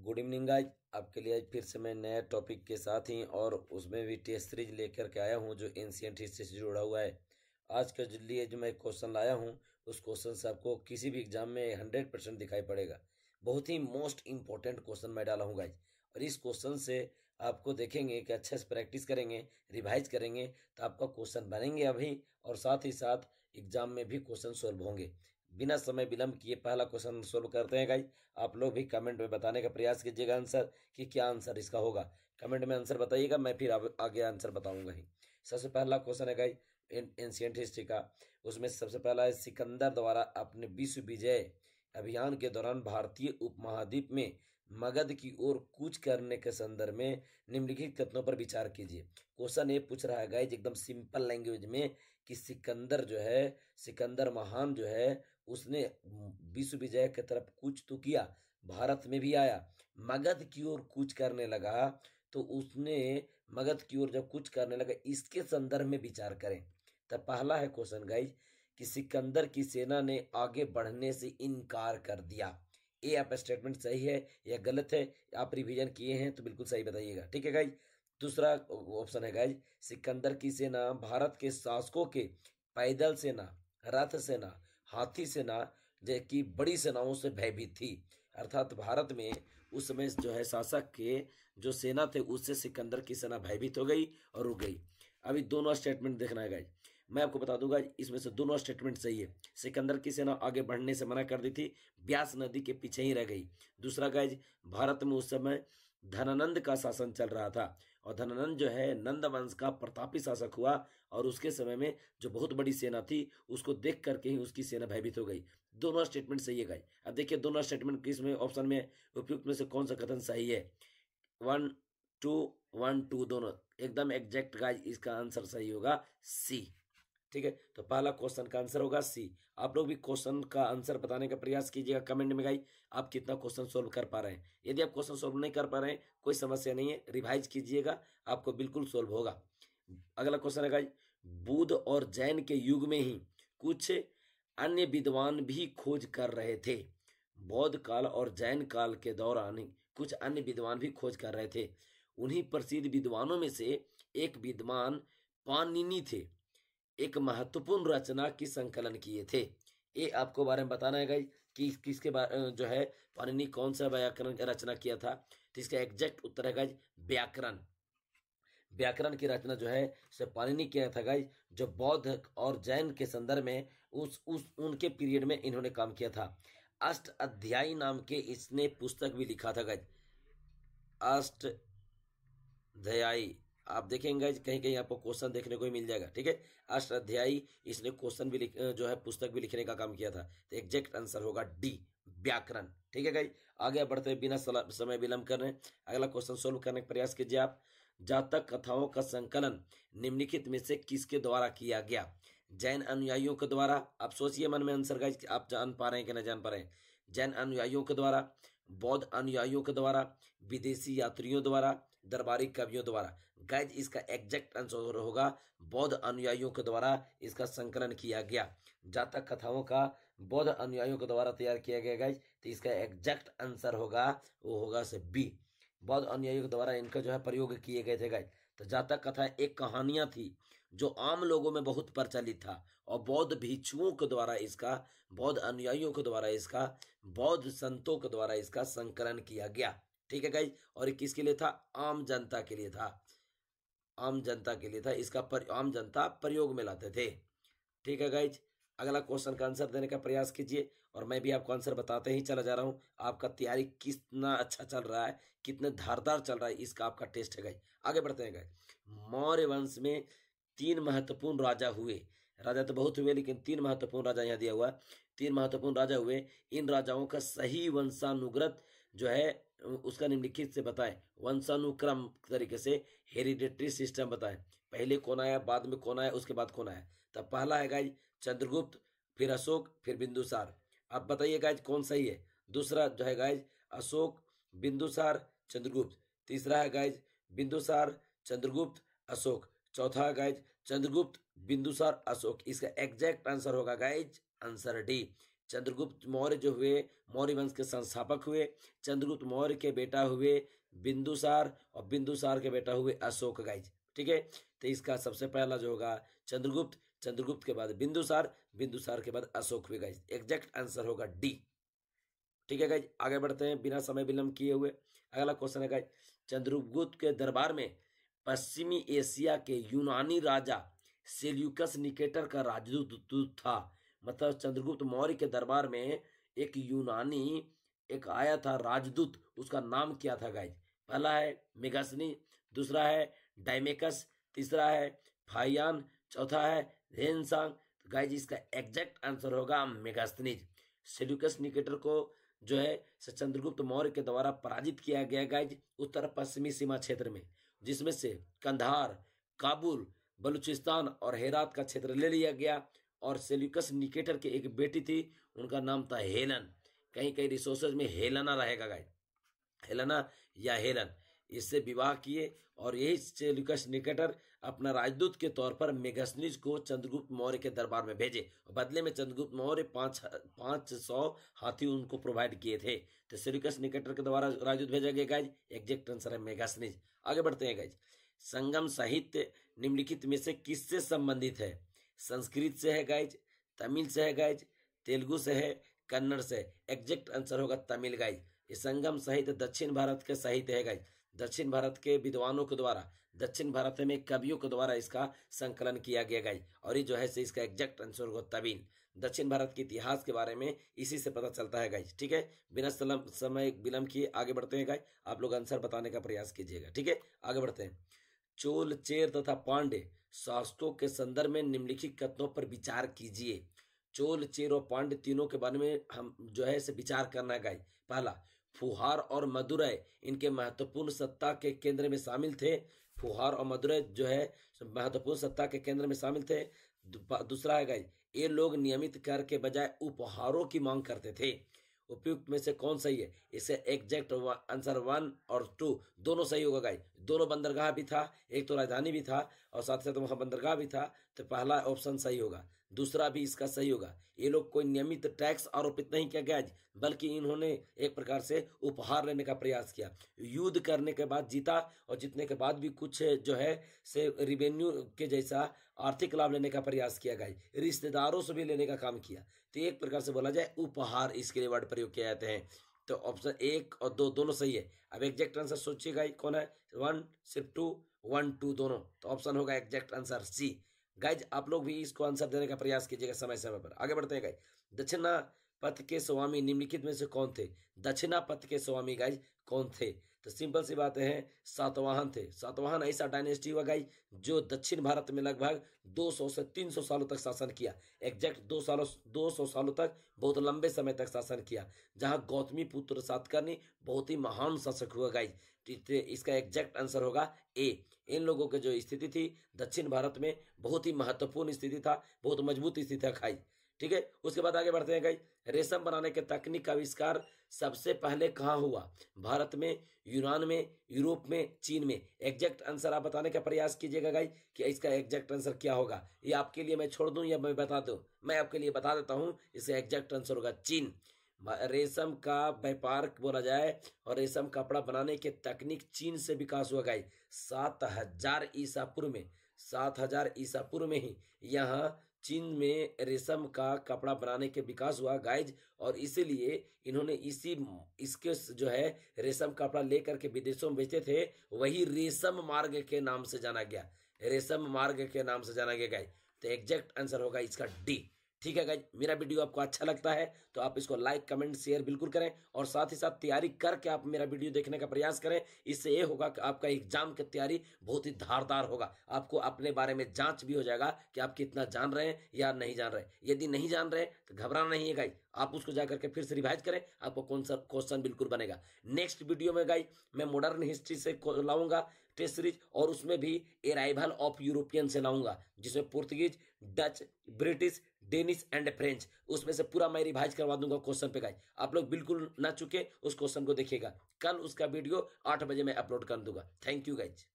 Good evening guys. आपके लिए आज फिर से मैं नया टॉपिक के साथ ही और उसमें भी टेस्ट सीरीज लेकर के आया हूं जो एंशिएंट हिस्ट्री से जुड़ा हुआ है। आज के लिए जो मैं क्वेश्चन लाया हूं उस क्वेश्चन से आपको किसी भी एग्जाम में 100% दिखाई पड़ेगा। बहुत ही मोस्ट इंपॉर्टेंट क्वेश्चन मैं डाला हूँ गाइज, और इस क्वेश्चन से आपको देखेंगे कि अच्छे से प्रैक्टिस करेंगे, रिवाइज करेंगे तो आपका क्वेश्चन बनेंगे अभी, और साथ ही साथ एग्जाम में भी क्वेश्चन सोल्व होंगे। बिना समय विलंब किए पहला क्वेश्चन सोल्व करते हैं गाइज। आप लोग भी कमेंट में बताने का प्रयास कीजिएगा आंसर कि क्या आंसर इसका होगा। कमेंट में आंसर बताइएगा, मैं फिर आगे आंसर बताऊंगा ही। सबसे पहला क्वेश्चन है गाइज एंशिएंट हिस्ट्री का। उसमें सबसे पहला है, सिकंदर द्वारा अपने विश्व विजय अभियान के दौरान भारतीय उपमहाद्वीप में मगध की ओर कूच करने के संदर्भ में निम्नलिखित कथनों पर विचार कीजिए। क्वेश्चन ये पूछ रहा है गाइज एकदम सिंपल लैंग्वेज में कि सिकंदर जो है, सिकंदर महान जो है, उसने विश्व विजय की तरफ कूच तो किया, भारत में भी आया, मगध की ओर कूच करने लगा, तो उसने मगध की ओर जब कूच करने लगा इसके संदर्भ में विचार करें। तो पहला है क्वेश्चन गाइज कि सिकंदर की सेना ने आगे बढ़ने से इनकार कर दिया। ये आप स्टेटमेंट सही है या गलत है, आप रिवीजन किए हैं तो बिल्कुल सही बताइएगा, ठीक है गाइज। दूसरा ऑप्शन है गाइज, सिकंदर की सेना भारत के शासकों के पैदल सेना, रथ सेना, हाथी सेना की बड़ी सेनाओं से भयभीत थी। अर्थात भारत में उस समय जो है शासक के जो सेना थे उससे सिकंदर की सेना भयभीत हो गई और रुक गई। अभी दोनों स्टेटमेंट देखना है गाइज, मैं आपको बता दूंगा इसमें से दोनों स्टेटमेंट सही है। सिकंदर की सेना आगे बढ़ने से मना कर दी थी, ब्यास नदी के पीछे ही रह गई। दूसरा गाइज, भारत में उस समय धनानंद का शासन चल रहा था, और धनानंद जो है नंद वंश का प्रतापी शासक हुआ, और उसके समय में जो बहुत बड़ी सेना थी उसको देख करके ही उसकी सेना भयभीत हो गई। दोनों स्टेटमेंट सही है गाइज। अब देखिए दोनों स्टेटमेंट किस में ऑप्शन में उपयुक्त में से कौन सा कथन सही है। 1 2 1 2 दोनों एकदम एग्जैक्ट गाइज, इसका आंसर सही होगा सी, ठीक है। तो पहला क्वेश्चन का आंसर होगा सी। आप लोग भी क्वेश्चन का आंसर बताने का प्रयास कीजिएगा कमेंट में गाइस, आप कितना क्वेश्चन सोल्व कर पा रहे हैं। यदि आप क्वेश्चन सोल्व नहीं कर पा रहे हैं कोई समस्या नहीं है, रिवाइज कीजिएगा, आपको बिल्कुल सोल्व होगा। अगला क्वेश्चन है गाइस, बुद्ध और जैन के युग में ही कुछ अन्य विद्वान भी खोज कर रहे थे। बौद्ध काल और जैन काल के दौरान कुछ अन्य विद्वान भी खोज कर रहे थे। उन्हीं प्रसिद्ध विद्वानों में से एक विद्वान पाणिनि थे, एक महत्वपूर्ण रचना की संकलन किए थे। ये आपको बारे में बताना है गाइस कि किसके बारे जो है पाणिनि कौन सा व्याकरण की रचना किया था। तो इसका एग्जैक्ट उत्तर है गाइस व्याकरण। व्याकरण की रचना जो है से पाणिनि किया था गाइस, जो बौद्ध और जैन के संदर्भ में उस उनके पीरियड में इन्होंने काम किया था। अष्ट अध्यायी नाम के इसने पुस्तक भी लिखा था गाइस, अष्ट अध्यायी। आप देखेंगे कहीं कहीं आपको क्वेश्चन देखने को ही मिल जाएगा, ठीक है। अष्टाध्यायी इसने क्वेश्चन भी जो है पुस्तक भी लिखने का काम किया था। तो एग्जैक्ट आंसर होगा डी व्याकरण, ठीक है गाइस। आगे बढ़ते हैं बिना समय विलंब करने, अगला क्वेश्चन सोल्व करने का प्रयास कीजिए आप। जातक कथाओं का संकलन निम्नलिखित में से किसके द्वारा किया गया। जैन अनुयायियों के द्वारा, आप सोचिए मन में आंसर गाइस, आप जान पा रहे हैं कि नहीं जान पा रहे हैं। जैन अनुयायियों के द्वारा, बौद्ध अनुयायियों के द्वारा, विदेशी यात्रियों द्वारा, दरबारी कवियों द्वारा। गाइज इसका एग्जैक्ट आंसर होगा बौद्ध अनुयायियों के द्वारा इसका संकलन किया गया। जातक कथाओं का बौद्ध अनुयायियों के द्वारा तैयार किया गया गाइज, तो इसका एग्जैक्ट आंसर होगा वो होगा से बी, बौद्ध अनुयायियों के द्वारा इनका जो है प्रयोग किए गए थे गाइज। तो जातक कथा एक कहानियां थी जो आम लोगों में बहुत प्रचलित था, और बौद्ध भिक्षुओं के द्वारा इसका, बौद्ध अनुयायियों के द्वारा इसका, बौद्ध संतों के द्वारा इसका संकलन किया गया, ठीक है गाइज। और ये किसके लिए था, आम जनता के लिए था, आम जनता के लिए था, इसका आम जनता प्रयोग में लाते थे, ठीक है गाइज। अगला क्वेश्चन का आंसर देने का प्रयास कीजिए, और मैं भी आपको आंसर बताते ही चला जा रहा हूं। आपका तैयारी कितना अच्छा चल रहा है, कितने धारदार चल रहा है, इसका आपका टेस्ट है गाइज। आगे बढ़ते हैं गाइज। मौर्य वंश में 3 महत्वपूर्ण राजा हुए। राजा तो बहुत हुए लेकिन 3 महत्वपूर्ण राजा यहाँ दिया हुआ है, 3 महत्वपूर्ण राजा हुए। इन राजाओं का सही वंशानुगत जो है उसका निम्नलिखित से बताएं। वंशानुक्रम तरीके से हेरिडेटरी सिस्टम बताएं, पहले कौन आया, बाद में कौन आया, उसके बाद कौन आया। तब पहला है गाइज चंद्रगुप्त, फिर अशोक, फिर बिंदुसार। आप बताइए गाइज कौन सही है। दूसरा जो है गाइज अशोक, बिंदुसार, चंद्रगुप्त। तीसरा है गाइज बिंदुसार, चंद्रगुप्त, अशोक। चौथा है गाइज चंद्रगुप्त, बिंदुसार, अशोक। इसका एग्जैक्ट आंसर होगा guys answer D, Chandragupta Maurya जो हुए मौर्य वंश के संस्थापक हुए। चंद्रगुप्त मौर्य के बेटा हुए बिंदुसार और बिंदुसार के बेटा हुए अशोक गाइज। ठीक है, तो इसका सबसे पहला जो होगा चंद्रगुप्त, चंद्रगुप्त के बाद बिंदुसार, बिंदुसार के बाद अशोक हुए गाइज। एग्जैक्ट आंसर होगा डी। ठीक है गाइज, आगे बढ़ते हैं बिना समय विलंब किए हुए। अगला क्वेश्चन है गाइज, चंद्रगुप्त के दरबार में पश्चिमी एशिया के यूनानी राजा सेल्यूकस निकेटर का राजदूत था। मतलब चंद्रगुप्त मौर्य के दरबार में एक यूनानी एक आया था राजदूत, उसका नाम क्या था गाइज? पहला है मेगासनी, दूसरा है डायमेकस, तीसरा है फाइयान, चौथा है रेनसांग। तो गाइज इसका एग्जैक्ट आंसर होगा मेगास्थनीज। सेल्यूकस निकेटर को जो है चंद्रगुप्त मौर्य के द्वारा पराजित किया गया गाइज उत्तर पश्चिमी सीमा क्षेत्र में, जिसमें से कंधार, काबुल, बलूचिस्तान और हेरात का क्षेत्र ले लिया गया। और सेल्यूकस निकेटर की एक बेटी थी, उनका नाम था हेलन। कहीं कहीं रिसोर्सेज में हेलना रहेगा गाइज, हेलना या हेलन। इससे विवाह किए और यही सेल्यूकस निकेटर अपना राजदूत के तौर पर मेगास्थनीज को चंद्रगुप्त मौर्य के दरबार में भेजे। बदले में चंद्रगुप्त मौर्य 500 हाथी उनको प्रोवाइड किए थे। तो सेल्यूकस निकेटर के द्वारा राजदूत भेजा गया गाइज। एग्जैक्ट आंसर है मेगास्थनीज। आगे बढ़ते हैं गाइज, संगम साहित्य निम्नलिखित में से किससे संबंधित है? संस्कृत से है गाइज, तमिल से है गाइज, तेलुगु से है, कन्नड़ से। एग्जैक्ट आंसर होगा तमिल गाइज। ये संगम साहित्य दक्षिण भारत के साहित्य है गाइज। दक्षिण भारत के विद्वानों के द्वारा, दक्षिण भारत में कवियों के द्वारा इसका संकलन किया गया गाइज। और ये जो है इसका एग्जैक्ट आंसर होगा तमिल। दक्षिण भारत के इतिहास के बारे में इसी से पता चलता है गाइज। ठीक है, बिना समय विलंब किए आगे बढ़ते हैं गाइज। आप लोग आंसर बताने का प्रयास कीजिएगा। ठीक है, आगे बढ़ते हैं। चोल, चेर तथा पांडे शासकों के संदर्भ में निम्नलिखित कथनों पर विचार कीजिए। चोल, चेर और पांड्य तीनों के बारे में हम जो है विचार करना है गाइज। पहला, फुहार और मदुरै इनके महत्वपूर्ण सत्ता के केंद्र में शामिल थे। फुहार और मदुरै जो है महत्वपूर्ण सत्ता के केंद्र में शामिल थे। दूसरा है गाइज, ये लोग नियमित कर के बजाय उपहारों की मांग करते थे। उपयुक्त में से कौन सही है? इसे एग्जैक्ट आंसर 1 और 2 दोनों सही होगा गाइज। दोनों बंदरगाह भी था, एक तो राजधानी भी था और साथ साथ वहां बंदरगाह भी था। तो पहला ऑप्शन सही होगा, दूसरा भी इसका सही होगा। ये लोग कोई नियमित टैक्स आरोपित नहीं किया गया, बल्कि इन्होंने एक प्रकार से उपहार लेने का प्रयास किया। युद्ध करने के बाद जीता और जीतने के बाद भी कुछ जो है से रिवेन्यू के जैसा आर्थिक लाभ लेने का प्रयास किया गया, रिश्तेदारों से भी लेने का काम किया। तो एक प्रकार से बोला जाए उपहार इसके लिए वर्ड प्रयोग किए जाते हैं। तो ऑप्शन 1 और 2 दोनों सही है। अब एग्जैक्ट आंसर सोचिएगा कौन है? 1 सिर्फ 2, 1 2 दोनों। तो ऑप्शन होगा एग्जैक्ट आंसर सी। गाइज आप लोग भी इसको आंसर देने का प्रयास कीजिएगा समय समय पर। आगे बढ़ते हैं गाइज, दक्षिणा पथ के स्वामी निम्नलिखित में से कौन थे? दक्षिणा पथ के स्वामी गाइज कौन थे? तो सिंपल सी बातें हैं, सातवाहन थे। सातवाहन ऐसा डायनेस्टी हुआ गाइज जो दक्षिण भारत में लगभग 200 से 300 सालों तक शासन किया। एग्जैक्ट 200 सालों तक, बहुत लंबे समय तक शासन किया, जहां गौतमी पुत्र सातकर्णी बहुत ही महान शासक हुआ गाइज। इसका एग्जैक्ट आंसर होगा ए। इन लोगों की जो स्थिति थी दक्षिण भारत में बहुत ही महत्वपूर्ण स्थिति था, बहुत मजबूत स्थिति था खाई। ठीक है, उसके बाद आगे बढ़ते हैं गाइज, रेशम बनाने के तकनीक का आविष्कार सबसे पहले कहाँ हुआ? भारत में, यूनान में, यूरोप में, चीन में। एग्जैक्ट आंसर आप बताने का प्रयास कीजिएगा गाइज कि इसका एग्जैक्ट आंसर क्या होगा। ये आपके लिए मैं छोड़ दूं या मैं बता दूं? मैं आपके लिए बता देता हूं, इसका एग्जैक्ट आंसर होगा चीन। रेशम का व्यापार बोला जाए और रेशम कपड़ा बनाने के तकनीक चीन से विकास हुआ गाइज 7000 ईसा पूर्व में। 7000 ईसा पूर्व में ही यहाँ चीन में रेशम का कपड़ा बनाने के विकास हुआ गाइज। और इसीलिए इन्होंने इसके जो है रेशम कपड़ा लेकर के विदेशों में बेचे थे। वही रेशम मार्ग के नाम से जाना गया, रेशम मार्ग के नाम से जाना गया गाइज। तो एग्जैक्ट आंसर होगा इसका डी। ठीक है गाइज, मेरा वीडियो आपको अच्छा लगता है तो आप इसको लाइक, कमेंट, शेयर बिल्कुल करें और साथ ही साथ तैयारी करके आप मेरा वीडियो देखने का प्रयास करें। इससे ये होगा कि आपका एग्जाम की तैयारी बहुत ही धारदार होगा। आपको अपने बारे में जांच भी हो जाएगा कि आप कितना जान रहे हैं या नहीं जान रहे। यदि नहीं जान रहे तो घबराना नहीं है गाइज, आप उसको जाकर के फिर से रिवाइज करें, आपको कौन सा क्वेश्चन बिल्कुल बनेगा। नेक्स्ट वीडियो में गाइज मैं मॉडर्न हिस्ट्री से लाऊंगा टेस्ट सीरीज, और उसमें भी अराइवल ऑफ यूरोपियन से लाऊंगा, जिसमें Portuguese, Dutch, British, Danish and French, उसमें से पूरा मैं रिवाइज करवा दूंगा क्वेश्चन पे गाइज। आप लोग बिल्कुल ना चुके उस क्वेश्चन को देखिएगा। कल उसका वीडियो 8 बजे मैं अपलोड कर दूंगा। Thank you guys.